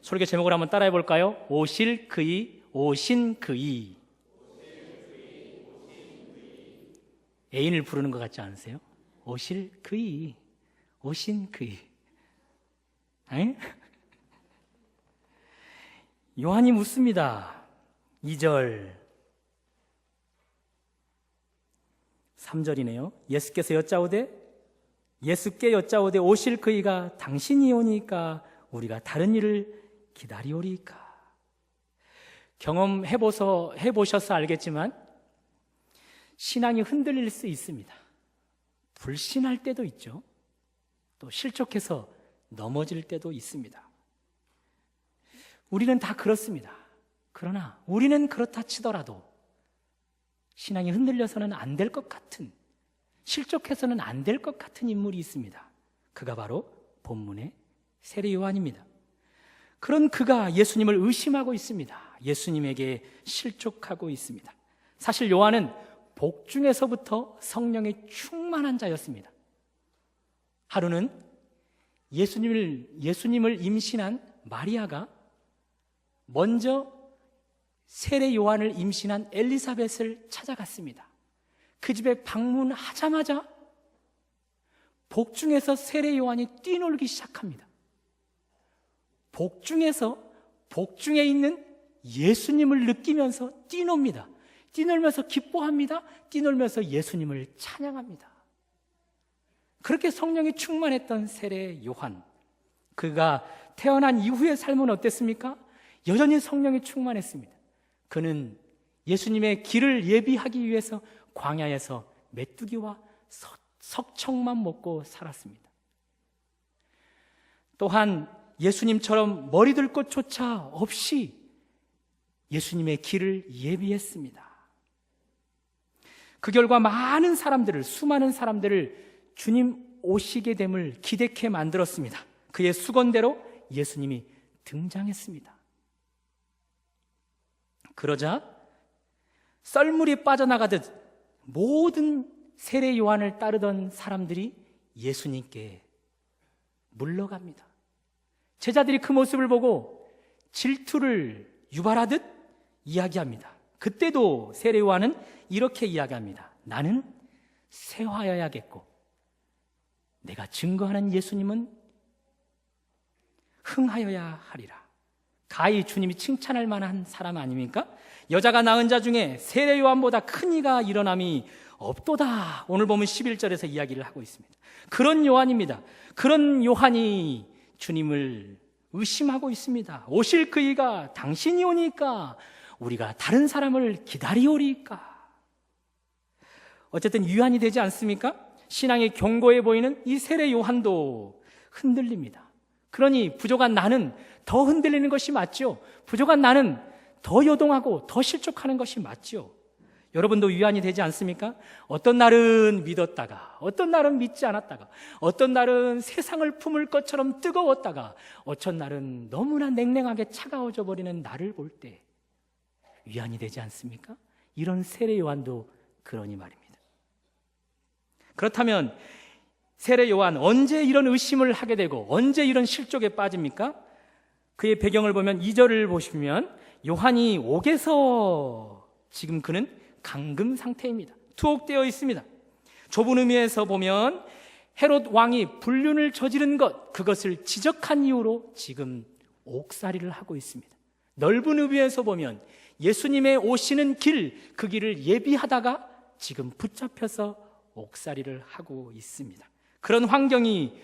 설교 제목을 한번 따라해 볼까요? 오실 그이, 오신 그이. 애인을 부르는 것 같지 않으세요? 오실 그이, 오신 그이. 에? 요한이 묻습니다. 2절 3절이네요. 예수께 여짜오되 오실 그이가 당신이 오니까 우리가 다른 일을 기다리오리까. 해보셔서 알겠지만 신앙이 흔들릴 수 있습니다. 불신할 때도 있죠. 또 실족해서 넘어질 때도 있습니다. 우리는 다 그렇습니다. 그러나 우리는 그렇다 치더라도 신앙이 흔들려서는 안 될 것 같은, 실족해서는 안 될 것 같은 인물이 있습니다. 그가 바로 본문의 세례 요한입니다. 그런 그가 예수님을 의심하고 있습니다. 예수님에게 실족하고 있습니다. 사실 요한은 복중에서부터 성령에 충만한 자였습니다. 하루는 예수님을 임신한 마리아가 먼저 세례 요한을 임신한 엘리사벳을 찾아갔습니다. 그 집에 방문하자마자 복중에서 세례 요한이 뛰놀기 시작합니다. 복중에 있는 예수님을 느끼면서 뛰놉니다. 뛰놀면서 기뻐합니다. 뛰놀면서 예수님을 찬양합니다. 그렇게 성령이 충만했던 세례 요한, 그가 태어난 이후의 삶은 어땠습니까? 여전히 성령이 충만했습니다. 그는 예수님의 길을 예비하기 위해서 광야에서 메뚜기와 석청만 먹고 살았습니다. 또한 예수님처럼 머리 들 곳조차 없이 예수님의 길을 예비했습니다. 그 결과 수많은 사람들을 주님 오시게 됨을 기대케 만들었습니다. 그의 수건대로 예수님이 등장했습니다. 그러자 썰물이 빠져나가듯 모든 세례 요한을 따르던 사람들이 예수님께 물러갑니다. 제자들이 그 모습을 보고 질투를 유발하듯 이야기합니다. 그때도 세례 요한은 이렇게 이야기합니다. 나는 쇠하여야겠고 내가 증거하는 예수님은 흥하여야 하리라. 가히 주님이 칭찬할 만한 사람 아닙니까? 여자가 낳은 자 중에 세례 요한보다 큰 이가 일어남이 없도다. 오늘 보면 11절에서 이야기를 하고 있습니다. 그런 요한입니다. 그런 요한이 주님을 의심하고 있습니다. 오실 그이가 당신이 오니까 우리가 다른 사람을 기다리오리까. 어쨌든 유한이 되지 않습니까? 신앙이 견고해 보이는 이 세례 요한도 흔들립니다. 그러니 부족한 나는 더 흔들리는 것이 맞죠. 부족한 나는 더 요동하고 더 실족하는 것이 맞죠. 여러분도 유한이 되지 않습니까? 어떤 날은 믿었다가, 어떤 날은 믿지 않았다가, 어떤 날은 세상을 품을 것처럼 뜨거웠다가, 어떤 날은 너무나 냉랭하게 차가워져 버리는 나를 볼 때 유한이 되지 않습니까? 이런 세례 요한도 그러니 말입니다. 그렇다면 세례 요한 언제 이런 의심을 하게 되고 언제 이런 실족에 빠집니까? 그의 배경을 보면 2절을 보시면 요한이 옥에서 지금 그는 감금 상태입니다. 투옥되어 있습니다. 좁은 의미에서 보면 헤롯 왕이 불륜을 저지른 그것을 지적한 이유로 지금 옥살이를 하고 있습니다. 넓은 의미에서 보면 예수님의 오시는 그 길을 예비하다가 지금 붙잡혀서 옥살이를 하고 있습니다. 그런 환경이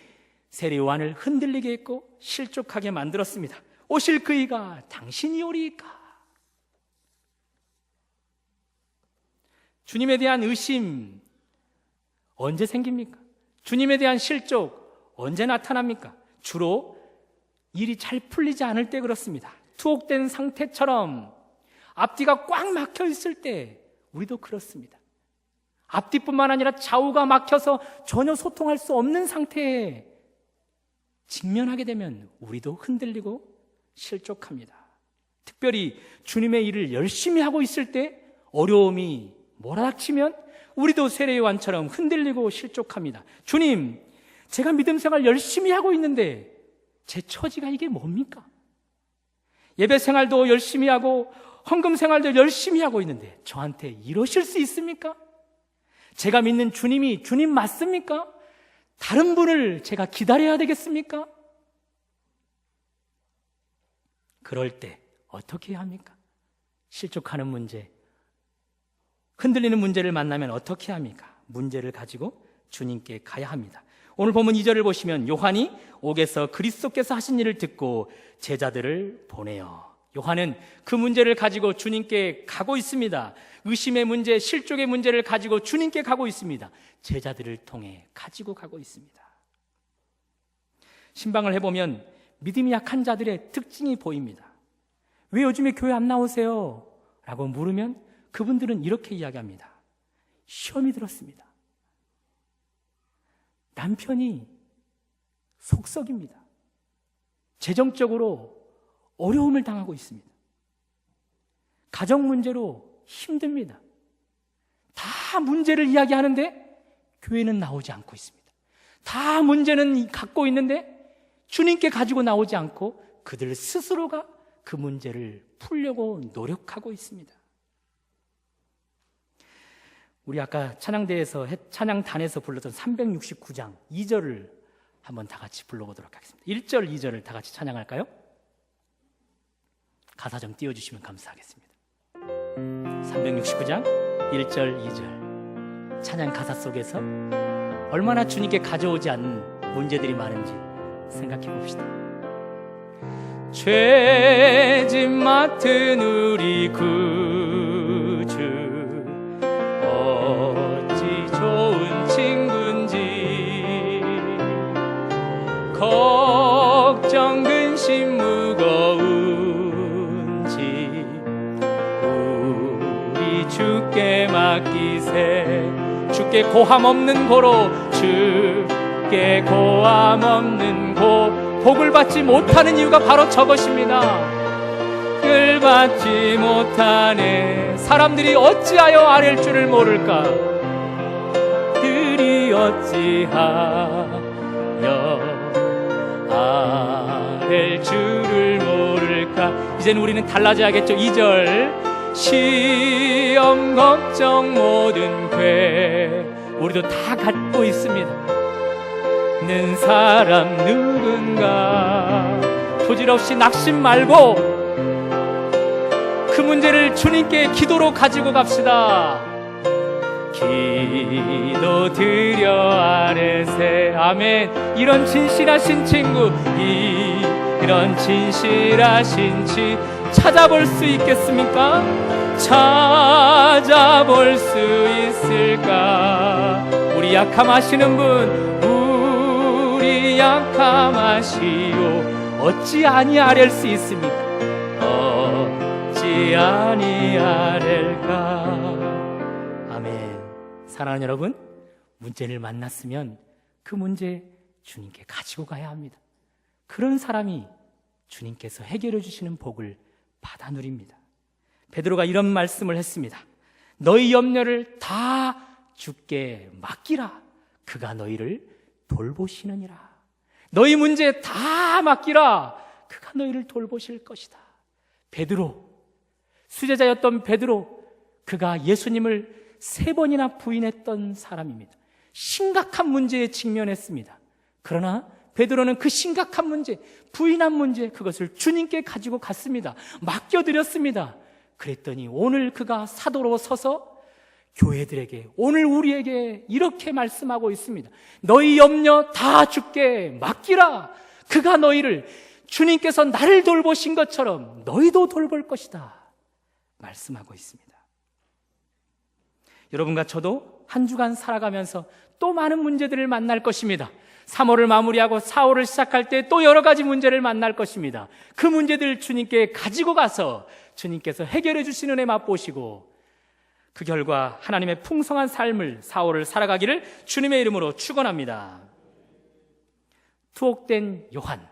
세례 요한을 흔들리게 했고 실족하게 만들었습니다. 오실 그이가 당신이 오리까. 주님에 대한 의심 언제 생깁니까? 주님에 대한 실족 언제 나타납니까? 주로 일이 잘 풀리지 않을 때 그렇습니다. 투옥된 상태처럼 앞뒤가 꽉 막혀 있을 때 우리도 그렇습니다. 앞뒤뿐만 아니라 좌우가 막혀서 전혀 소통할 수 없는 상태에 직면하게 되면 우리도 흔들리고 실족합니다. 특별히 주님의 일을 열심히 하고 있을 때 어려움이 몰아닥치면 우리도 세례 요한처럼 흔들리고 실족합니다. 주님, 제가 믿음 생활 열심히 하고 있는데 제 처지가 이게 뭡니까? 예배 생활도 열심히 하고 헌금 생활도 열심히 하고 있는데 저한테 이러실 수 있습니까? 제가 믿는 주님이 주님 맞습니까? 다른 분을 제가 기다려야 되겠습니까? 그럴 때 어떻게 해야 합니까? 실족하는 문제, 흔들리는 문제를 만나면 어떻게 합니까? 문제를 가지고 주님께 가야 합니다. 오늘 본문 2절을 보시면 요한이 옥에서 그리스도께서 하신 일을 듣고 제자들을 보내요. 요한은 그 문제를 가지고 주님께 가고 있습니다. 의심의 문제, 실족의 문제를 가지고 주님께 가고 있습니다. 제자들을 통해 가지고 가고 있습니다. 신방을 해보면 믿음이 약한 자들의 특징이 보입니다. 왜 요즘에 교회 안 나오세요? 라고 물으면 그분들은 이렇게 이야기합니다. 시험이 들었습니다. 남편이 속썩입니다. 재정적으로 어려움을 당하고 있습니다. 가정 문제로 힘듭니다. 다 문제를 이야기하는데 교회는 나오지 않고 있습니다. 다 문제는 갖고 있는데 주님께 가지고 나오지 않고 그들 스스로가 그 문제를 풀려고 노력하고 있습니다. 우리 아까 찬양단에서 불렀던 369장 2절을 한번 다 같이 불러보도록 하겠습니다. 1절, 2절을 다 같이 찬양할까요? 가사 좀 띄워주시면 감사하겠습니다. 369장 1절, 2절 찬양 가사 속에서 얼마나 주님께 가져오지 않는 문제들이 많은지 생각해 봅시다. 죄짐 맡은 우리 구주 어찌 좋은 친구인지 걱정 근심 무거운지 우리 주께 맡기세. 주께 고함 없는 고로 주께 고함 없는 고. 복을 받지 못하는 이유가 바로 저것입니다. 복을 받지 못하네. 사람들이 어찌하여 아랠 줄을 모를까? 그리 어찌하여 아랠 줄을 모를까? 이젠 우리는 달라져야겠죠. 2절 시험 걱정 모든 궤 우리도 다 갖고 있습니다. 는 사람 누군가 부질없이 낙심 말고 그 문제를 주님께 기도로 가지고 갑시다. 기도 드려 아뢰세. 아멘. 이런 진실하신 친구, 이런 진실하신 치 찾아볼 수 있겠습니까? 찾아볼 수 있을까? 우리 약함하시는 분, 우리 약함하시오. 어찌 아니하랠 수 있습니까? 어찌 아니하랠까? 아멘. 사랑하는 여러분, 문제를 만났으면 그 문제 주님께 가지고 가야 합니다. 그런 사람이 주님께서 해결해 주시는 복을 받아 누립니다. 베드로가 이런 말씀을 했습니다. 너희 염려를 다 주께 맡기라. 그가 너희를 돌보시느니라. 너희 문제 다 맡기라. 그가 너희를 돌보실 것이다. 베드로, 수제자였던 베드로, 그가 예수님을 3번이나 부인했던 사람입니다. 심각한 문제에 직면했습니다. 그러나 베드로는 그 심각한 문제, 부인한 문제, 그것을 주님께 가지고 갔습니다. 맡겨드렸습니다. 그랬더니 오늘 그가 사도로 서서 교회들에게, 오늘 우리에게 이렇게 말씀하고 있습니다. 너희 염려 다 주께 맡기라. 그가 너희를, 주님께서 나를 돌보신 것처럼 너희도 돌볼 것이다 말씀하고 있습니다. 여러분과 저도 한 주간 살아가면서 또 많은 문제들을 만날 것입니다. 3월을 마무리하고 4월을 시작할 때 또 여러 가지 문제를 만날 것입니다. 그 문제들 주님께 가지고 가서 주님께서 해결해 주시는 은혜 맛보시고 그 결과 하나님의 풍성한 삶을 4월을 살아가기를 주님의 이름으로 축원합니다. 투옥된 요한,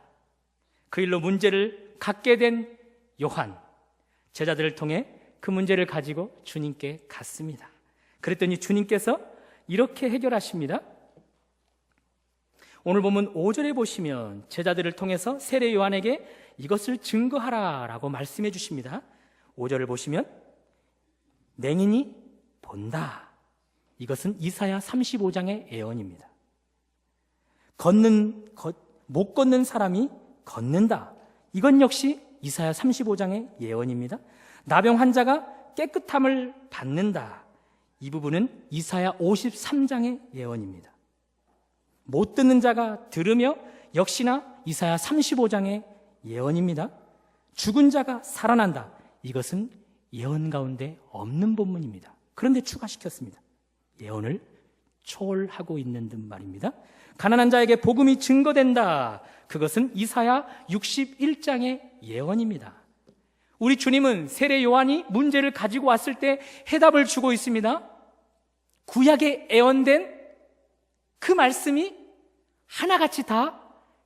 그 일로 문제를 갖게 된 요한, 제자들을 통해 그 문제를 가지고 주님께 갔습니다. 그랬더니 주님께서 이렇게 해결하십니다. 오늘 본문 5절에 보시면 제자들을 통해서 세례 요한에게 이것을 증거하라 라고 말씀해 주십니다. 5절을 보시면 맹인이 본다. 이것은 이사야 35장의 예언입니다. 못 걷는 사람이 걷는다. 이건 역시 이사야 35장의 예언입니다. 나병 환자가 깨끗함을 받는다. 이 부분은 이사야 53장의 예언입니다. 못 듣는 자가 들으며 역시나 이사야 35장의 예언입니다. 죽은 자가 살아난다. 이것은 예언 가운데 없는 본문입니다. 그런데 추가시켰습니다. 예언을 초월하고 있는 듯 말입니다. 가난한 자에게 복음이 증거된다. 그것은 이사야 61장의 예언입니다. 우리 주님은 세례 요한이 문제를 가지고 왔을 때 해답을 주고 있습니다. 구약에 예언된 그 말씀이 하나같이 다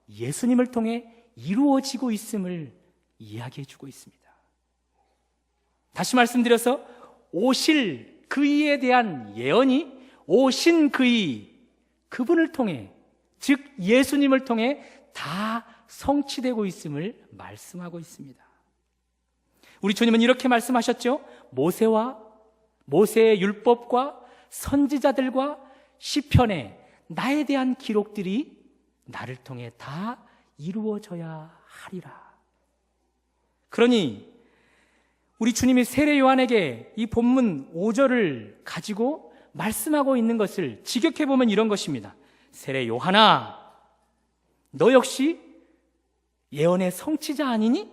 예수님을 통해 이루어지고 있음을 이야기해 주고 있습니다. 다시 말씀드려서 오실 그이에 대한 예언이 오신 그이, 그분을 통해, 즉 예수님을 통해 다 성취되고 있음을 말씀하고 있습니다. 우리 주님은 이렇게 말씀하셨죠. 모세의 율법과 선지자들과 시편에 나에 대한 기록들이 나를 통해 다 이루어져야 하리라. 그러니 우리 주님이 세례 요한에게 이 본문 5절을 가지고 말씀하고 있는 것을 직역해보면 이런 것입니다. 세례 요한아, 너 역시 예언의 성취자 아니니?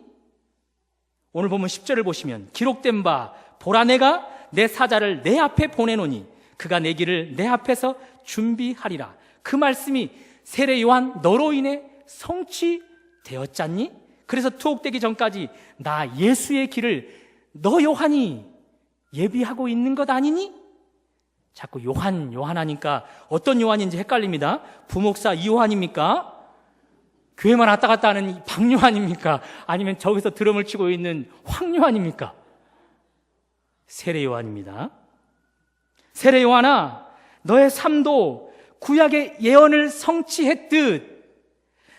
오늘 보면 10절을 보시면 기록된 바 보라 내가 내 사자를 내 앞에 보내노니 그가 내 길을 내 앞에서 준비하리라. 그 말씀이 세례 요한 너로 인해 성취되었잖니? 그래서 투옥되기 전까지 나 예수의 길을 너 요한이 예비하고 있는 것 아니니? 자꾸 요한 하니까 어떤 요한인지 헷갈립니다. 부목사 이요한입니까? 교회만 왔다 갔다 하는 박요한입니까? 아니면 저기서 드럼을 치고 있는 황요한입니까? 세례 요한입니다. 세례 요한아, 너의 삶도 구약의 예언을 성취했듯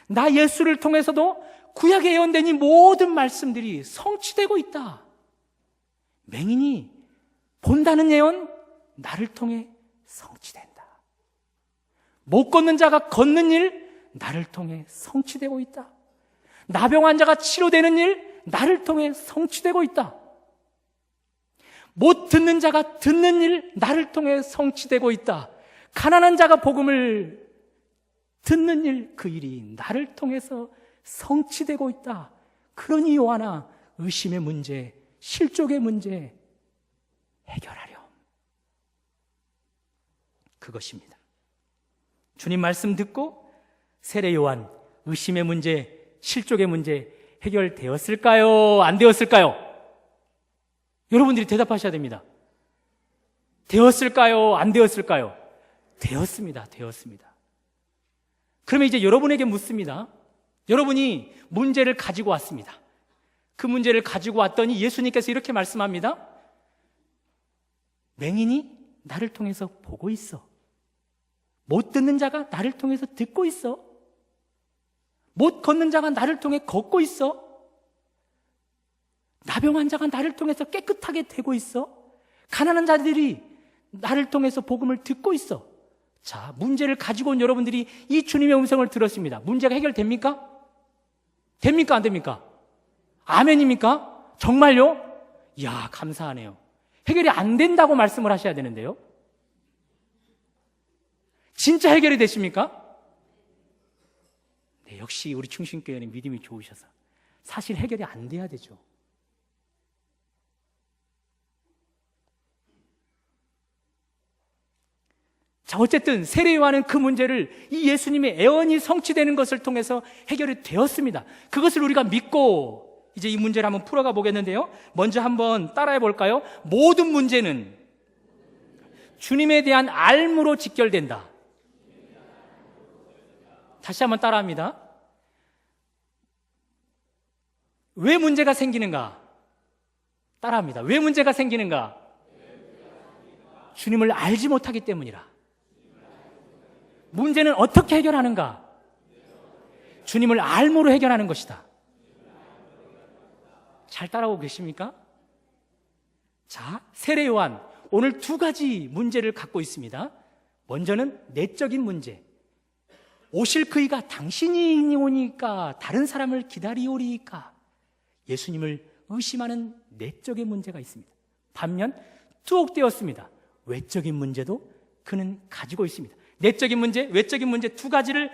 나 예수를 통해서도 구약에 예언된 이 모든 말씀들이 성취되고 있다. 맹인이 본다는 예언 나를 통해 성취된다. 못 걷는 자가 걷는 일 나를 통해 성취되고 있다. 나병 환자가 치료되는 일 나를 통해 성취되고 있다. 못 듣는 자가 듣는 일 나를 통해 성취되고 있다. 가난한 자가 복음을 듣는 일, 그 일이 나를 통해서 성취되고 있다. 그러니 요한아, 의심의 문제, 실족의 문제 해결하렴. 그것입니다. 주님 말씀 듣고 세례 요한 의심의 문제, 실족의 문제 해결되었을까요? 안 되었을까요? 여러분들이 대답하셔야 됩니다. 되었을까요? 안 되었을까요? 되었습니다. 되었습니다. 그러면 이제 여러분에게 묻습니다. 여러분이 문제를 가지고 왔습니다. 그 문제를 가지고 왔더니 예수님께서 이렇게 말씀합니다. 맹인이 나를 통해서 보고 있어. 못 듣는 자가 나를 통해서 듣고 있어. 못 걷는 자가 나를 통해 걷고 있어. 나병 환자가 나를 통해서 깨끗하게 되고 있어. 가난한 자들이 나를 통해서 복음을 듣고 있어. 자, 문제를 가지고 온 여러분들이 이 주님의 음성을 들었습니다. 문제가 해결됩니까? 됩니까? 안 됩니까? 아멘입니까? 정말요? 이야, 감사하네요. 해결이 안 된다고 말씀을 하셔야 되는데요. 진짜 해결이 되십니까? 네, 역시 우리 충신교회는 믿음이 좋으셔서 사실 해결이 안 돼야 되죠. 자, 어쨌든 세례 요한은 그 문제를 이 예수님의 예언이 성취되는 것을 통해서 해결이 되었습니다. 그것을 우리가 믿고 이제 이 문제를 한번 풀어가 보겠는데요. 먼저 한번 따라해 볼까요? 모든 문제는 주님에 대한 알므로 직결된다. 다시 한번 따라합니다. 왜 문제가 생기는가? 따라합니다. 왜 문제가 생기는가? 주님을 알지 못하기 때문이라. 문제는 어떻게 해결하는가? 주님을 알므로 해결하는 것이다. 잘 따라오고 계십니까? 자, 세례 요한 오늘 두 가지 문제를 갖고 있습니다. 먼저는 내적인 문제. 오실 그이가 당신이 오니까 다른 사람을 기다리오리까? 예수님을 의심하는 내적인 문제가 있습니다. 반면 투옥되었습니다. 외적인 문제도 그는 가지고 있습니다. 내적인 문제, 외적인 문제 두 가지를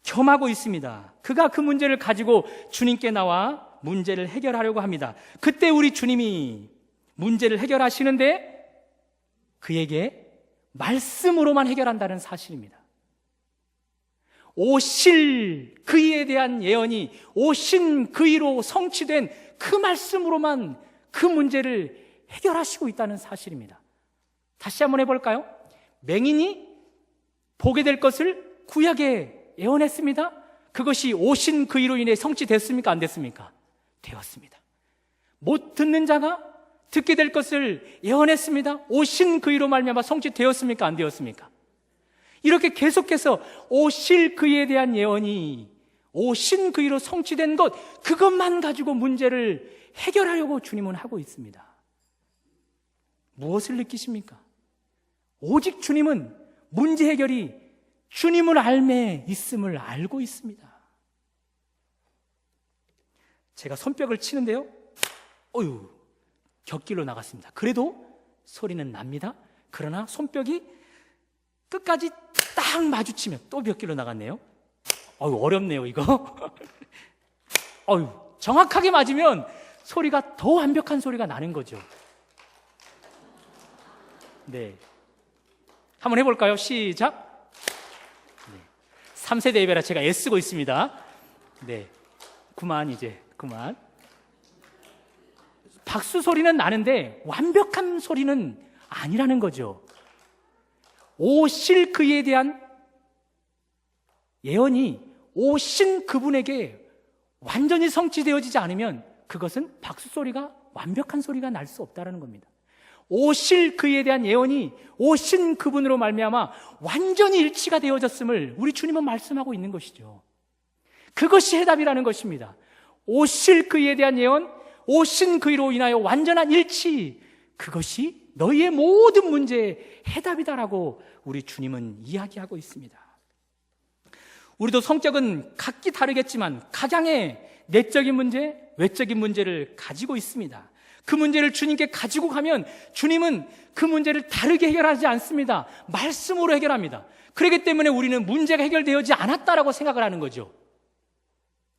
겸하고 있습니다. 그가 그 문제를 가지고 주님께 나와 문제를 해결하려고 합니다. 그때 우리 주님이 문제를 해결하시는데 그에게 말씀으로만 해결한다는 사실입니다. 오실 그이에 대한 예언이 오신 그이로 성취된 그 말씀으로만 그 문제를 해결하시고 있다는 사실입니다. 다시 한번 해볼까요? 맹인이 보게 될 것을 구약에 예언했습니다. 그것이 오신 그이로 인해 성취됐습니까? 안 됐습니까? 되었습니다. 못 듣는 자가 듣게 될 것을 예언했습니다. 오신 그이로 말미암아 성취되었습니까? 안 되었습니까? 이렇게 계속해서 오실 그이에 대한 예언이 오신 그이로 성취된 것, 그것만 가지고 문제를 해결하려고 주님은 하고 있습니다. 무엇을 느끼십니까? 오직 주님은 문제 해결이 주님을 알매 있음을 알고 있습니다. 제가 손뼉을 치는데요, 어휴, 곁길로 나갔습니다. 그래도 소리는 납니다. 그러나 손뼉이 끝까지 딱 마주치면 또 곁길로 나갔네요. 어휴, 어렵네요 이거. 어휴, 정확하게 맞으면 소리가 더 완벽한 소리가 나는 거죠. 네, 한번 해볼까요? 시작. 네. 3세대 예배라 제가 애쓰고 있습니다. 네, 그만. 박수 소리는 나는데 완벽한 소리는 아니라는 거죠. 오실 그에 대한 예언이 오신 그분에게 완전히 성취되어지지 않으면 그것은 박수 소리가 완벽한 소리가 날 수 없다는 겁니다. 오실 그에 대한 예언이 오신 그분으로 말미암아 완전히 일치가 되어졌음을 우리 주님은 말씀하고 있는 것이죠. 그것이 해답이라는 것입니다. 오실 그에 대한 예언, 오신 그이로 인하여 완전한 일치, 그것이 너희의 모든 문제의 해답이다라고 우리 주님은 이야기하고 있습니다. 우리도 성격은 각기 다르겠지만 각양의 내적인 문제, 외적인 문제를 가지고 있습니다. 그 문제를 주님께 가지고 가면 주님은 그 문제를 다르게 해결하지 않습니다. 말씀으로 해결합니다. 그렇기 때문에 우리는 문제가 해결되어지 않았다라고 생각을 하는 거죠.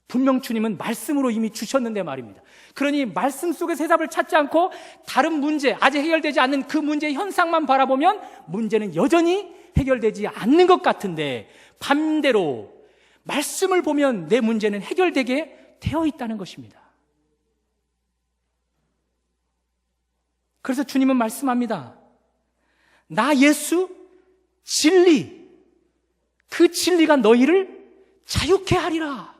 분명 주님은 말씀으로 이미 주셨는데 말입니다. 그러니 말씀 속에서 해답을 찾지 않고 다른 문제, 아직 해결되지 않는 그 문제의 현상만 바라보면 문제는 여전히 해결되지 않는 것 같은데, 반대로 말씀을 보면 내 문제는 해결되게 되어 있다는 것입니다. 그래서 주님은 말씀합니다. 나 예수 진리, 그 진리가 너희를 자유케 하리라.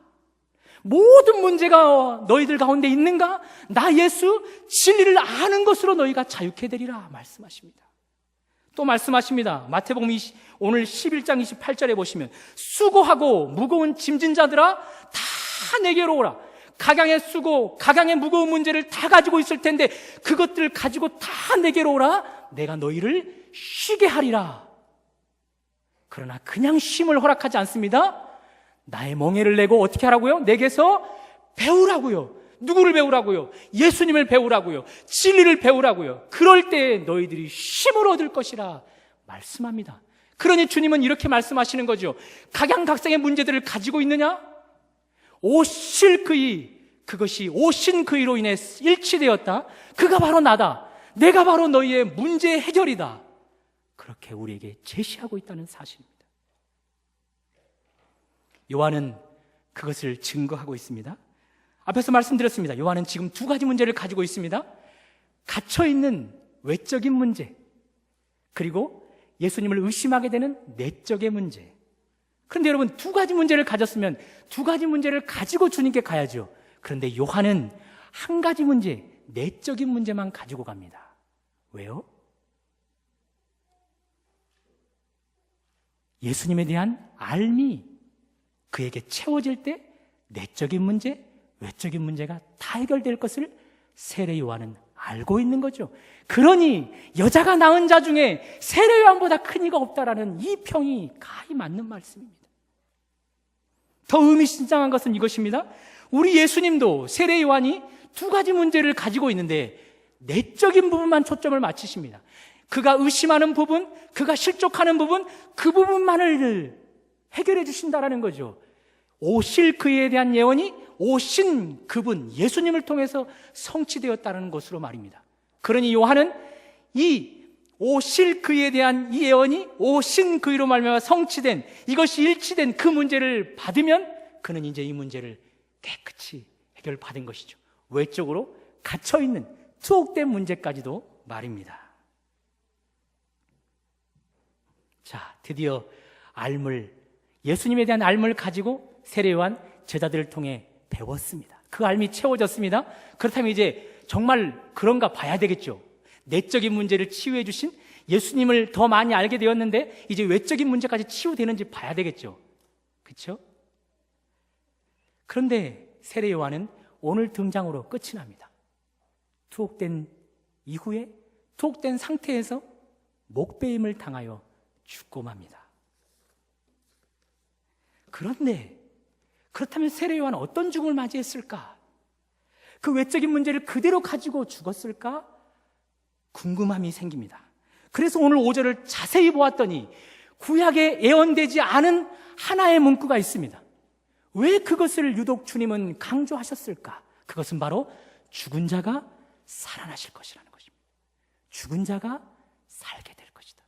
모든 문제가 너희들 가운데 있는가? 나 예수 진리를 아는 것으로 너희가 자유케 되리라 말씀하십니다. 또 말씀하십니다. 마태복음 오늘 11장 28절에 보시면 수고하고 무거운 짐진 자들아 다 내게로 오라. 각양의 수고, 각양의 무거운 문제를 다 가지고 있을 텐데 그것들을 가지고 다 내게로 오라. 내가 너희를 쉬게 하리라. 그러나 그냥 쉼을 허락하지 않습니다. 나의 멍에를 내고 어떻게 하라고요? 내게서 배우라고요. 누구를 배우라고요? 예수님을 배우라고요. 진리를 배우라고요. 그럴 때 너희들이 쉼을 얻을 것이라 말씀합니다. 그러니 주님은 이렇게 말씀하시는 거죠. 각양각색의 문제들을 가지고 있느냐? 오실 그이, 그것이 오신 그이로 인해 일치되었다. 그가 바로 나다. 내가 바로 너희의 문제 해결이다. 그렇게 우리에게 제시하고 있다는 사실입니다. 요한은 그것을 증거하고 있습니다. 앞에서 말씀드렸습니다. 요한은 지금 두 가지 문제를 가지고 있습니다. 갇혀있는 외적인 문제, 그리고 예수님을 의심하게 되는 내적의 문제. 그런데 여러분, 두 가지 문제를 가졌으면 두 가지 문제를 가지고 주님께 가야죠. 그런데 요한은 한 가지 문제, 내적인 문제만 가지고 갑니다. 왜요? 예수님에 대한 알미, 그에게 채워질 때 내적인 문제, 외적인 문제가 다 해결될 것을 세례 요한은 알고 있는 거죠. 그러니 여자가 낳은 자 중에 세례 요한보다 큰 이가 없다라는 이 평이 가히 맞는 말씀입니다. 더 의미심장한 것은 이것입니다. 우리 예수님도 세례 요한이 두 가지 문제를 가지고 있는데 내적인 부분만 초점을 맞추십니다. 그가 의심하는 부분, 그가 실족하는 부분, 그 부분만을 해결해 주신다라는 거죠. 오실 그에 대한 예언이 오신 그분 예수님을 통해서 성취되었다는 것으로 말입니다. 그러니 요한은 이 오실 그에 대한 이 예언이 오신 그이로 말미암아 성취된, 이것이 일치된 그 문제를 받으면 그는 이제 이 문제를 깨끗이 해결받은 것이죠. 외적으로 갇혀있는 투옥된 문제까지도 말입니다. 자, 드디어 예수님에 대한 알물 가지고 세례 요한 제자들을 통해 배웠습니다. 그 알미 채워졌습니다. 그렇다면 이제 정말 그런가 봐야 되겠죠. 내적인 문제를 치유해 주신 예수님을 더 많이 알게 되었는데 이제 외적인 문제까지 치유되는지 봐야 되겠죠. 그렇죠? 그런데 세례 요한은 오늘 등장으로 끝이 납니다. 투옥된 이후에 투옥된 상태에서 목베임을 당하여 죽고 맙니다. 그런데 그렇다면 세례 요한은 어떤 죽음을 맞이했을까? 그 외적인 문제를 그대로 가지고 죽었을까? 궁금함이 생깁니다. 그래서 오늘 5절을 자세히 보았더니 구약에 예언되지 않은 하나의 문구가 있습니다. 왜 그것을 유독 주님은 강조하셨을까? 그것은 바로 죽은 자가 살아나실 것이라는 것입니다. 죽은 자가 살게 될 것이다.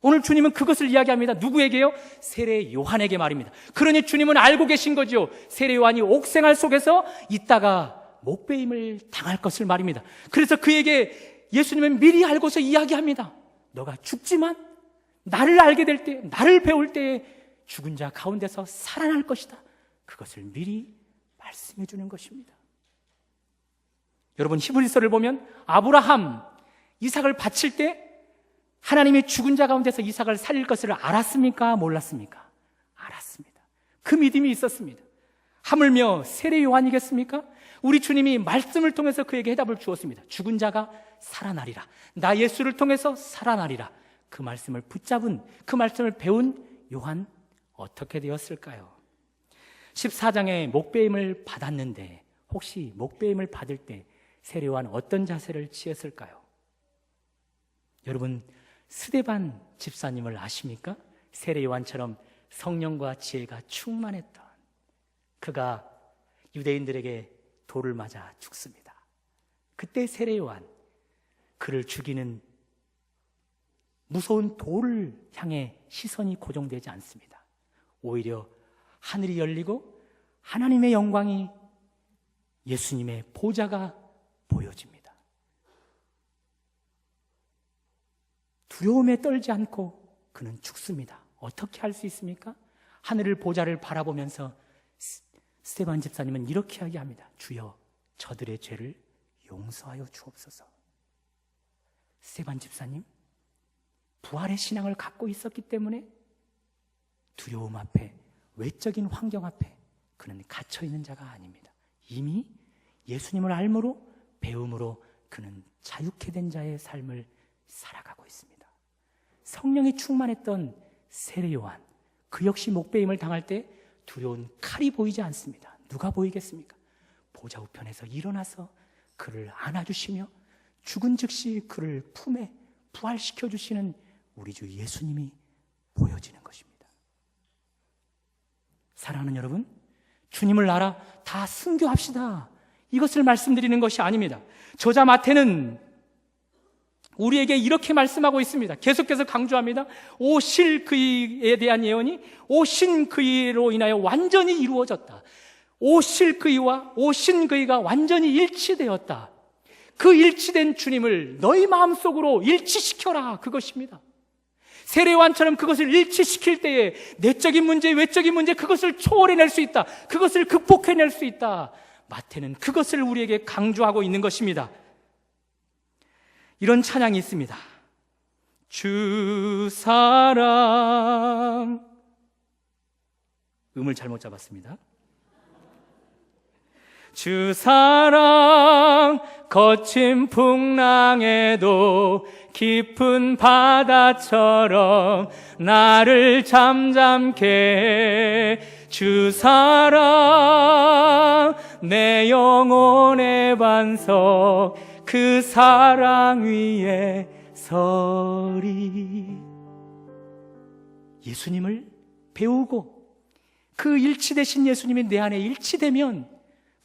오늘 주님은 그것을 이야기합니다. 누구에게요? 세례 요한에게 말입니다. 그러니 주님은 알고 계신 거죠. 세례 요한이 옥생활 속에서 있다가 목베임을 당할 것을 말입니다. 그래서 그에게 예수님은 미리 알고서 이야기합니다. 너가 죽지만 나를 알게 될 때, 나를 배울 때에 죽은 자 가운데서 살아날 것이다. 그것을 미리 말씀해 주는 것입니다. 여러분, 히브리서를 보면 아브라함 이삭을 바칠 때 하나님이 죽은 자 가운데서 이삭을 살릴 것을 알았습니까? 몰랐습니까? 알았습니다. 그 믿음이 있었습니다. 하물며 세례 요한이겠습니까? 우리 주님이 말씀을 통해서 그에게 해답을 주었습니다. 죽은 자가 살아나리라. 나 예수를 통해서 살아나리라. 그 말씀을 붙잡은, 그 말씀을 배운 요한 어떻게 되었을까요? 14장에 목배임을 받았는데 혹시 목배임을 받을 때 세례 요한 어떤 자세를 취했을까요? 여러분, 스데반 집사님을 아십니까? 세례 요한처럼 성령과 지혜가 충만했던 그가 유대인들에게 돌을 맞아 죽습니다. 그때 세례 요한, 그를 죽이는 무서운 돌을 향해 시선이 고정되지 않습니다. 오히려 하늘이 열리고 하나님의 영광이, 예수님의 보좌가 보여집니다. 두려움에 떨지 않고 그는 죽습니다. 어떻게 할 수 있습니까? 하늘을 보좌를 바라보면서 스데반 집사님은 이렇게 이야기합니다. 주여, 저들의 죄를 용서하여 주옵소서. 스데반 집사님, 부활의 신앙을 갖고 있었기 때문에 두려움 앞에, 외적인 환경 앞에 그는 갇혀있는 자가 아닙니다. 이미 예수님을 알므로, 배움으로 그는 자유케 된 자의 삶을 살아가고 있습니다. 성령이 충만했던 세례 요한, 그 역시 목배임을 당할 때 두려운 칼이 보이지 않습니다. 누가 보이겠습니까? 보좌 우편에서 일어나서 그를 안아주시며 죽은 즉시 그를 품에 부활시켜 주시는 우리 주 예수님이 보여지는 것입니다. 사랑하는 여러분, 주님을 알아 다 순교합시다, 이것을 말씀드리는 것이 아닙니다. 저자 마태는 우리에게 이렇게 말씀하고 있습니다. 계속해서 강조합니다. 오실 그이에 대한 예언이 오신 그이로 인하여 완전히 이루어졌다. 오실 그이와 오신 그이가 완전히 일치되었다. 그 일치된 주님을 너희 마음속으로 일치시켜라, 그것입니다. 세례 요한처럼 그것을 일치시킬 때에 내적인 문제, 외적인 문제, 그것을 초월해낼 수 있다. 그것을 극복해낼 수 있다. 마태는 그것을 우리에게 강조하고 있는 것입니다. 이런 찬양이 있습니다. 주 사랑 음을 잘못 잡았습니다. 주 사랑 거친 풍랑에도 깊은 바다처럼 나를 잠잠케 해. 주 사랑 내 영혼의 반석 그 사랑 위에 서리. 예수님을 배우고 그 일치되신 예수님이 내 안에 일치되면,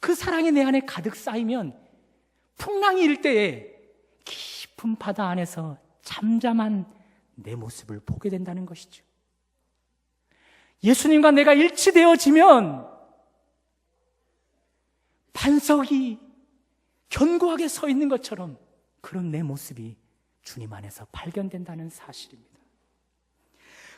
그 사랑이 내 안에 가득 쌓이면 풍랑이 일 때에 깊은 바다 안에서 잠잠한 내 모습을 보게 된다는 것이죠. 예수님과 내가 일치되어지면 반석이 견고하게 서 있는 것처럼 그런 내 모습이 주님 안에서 발견된다는 사실입니다.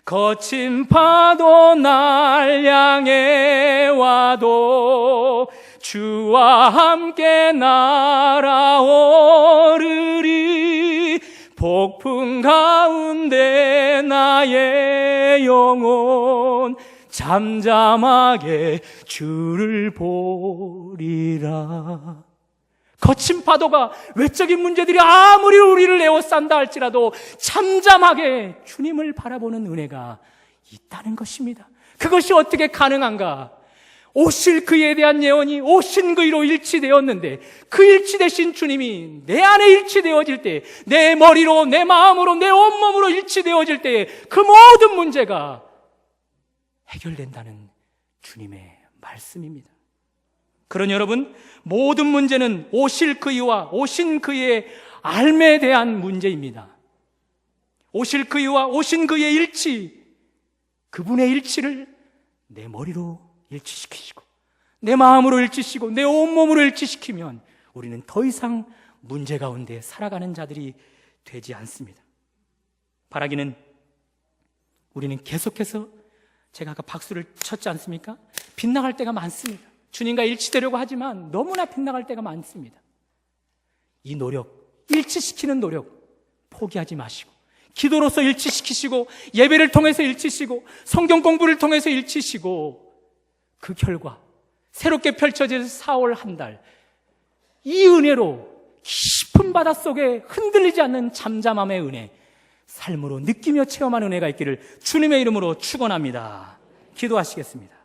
거친 파도 날 향해 와도 주와 함께 날아오르리. 폭풍 가운데 나의 영혼 잠잠하게 주를 보리라. 거친 파도가, 외적인 문제들이 아무리 우리를 에워싼다 할지라도 잠잠하게 주님을 바라보는 은혜가 있다는 것입니다. 그것이 어떻게 가능한가? 오실 그에 대한 예언이 오신 그이로 일치되었는데, 그 일치되신 주님이 내 안에 일치되어질 때, 내 머리로, 내 마음으로, 내 온몸으로 일치되어질 때에 그 모든 문제가 해결된다는 주님의 말씀입니다. 그러니 여러분, 모든 문제는 오실 그이와 오신 그의 알매에 대한 문제입니다. 오실 그이와 오신 그의 일치, 그분의 일치를 내 머리로 일치시키시고 내 마음으로 일치시키고 내 온몸으로 일치시키면 우리는 더 이상 문제 가운데 살아가는 자들이 되지 않습니다. 바라기는 우리는 계속해서, 제가 아까 박수를 쳤지 않습니까? 빗나갈 때가 많습니다. 주님과 일치되려고 하지만 너무나 빗나갈 때가 많습니다. 이 노력, 일치시키는 노력 포기하지 마시고, 기도로서 일치시키시고, 예배를 통해서 일치시고, 성경 공부를 통해서 일치시고, 그 결과 새롭게 펼쳐질 4월 한 달, 이 은혜로 깊은 바닷속에 흔들리지 않는 잠잠함의 은혜, 삶으로 느끼며 체험하는 은혜가 있기를 주님의 이름으로 축원합니다. 기도하시겠습니다.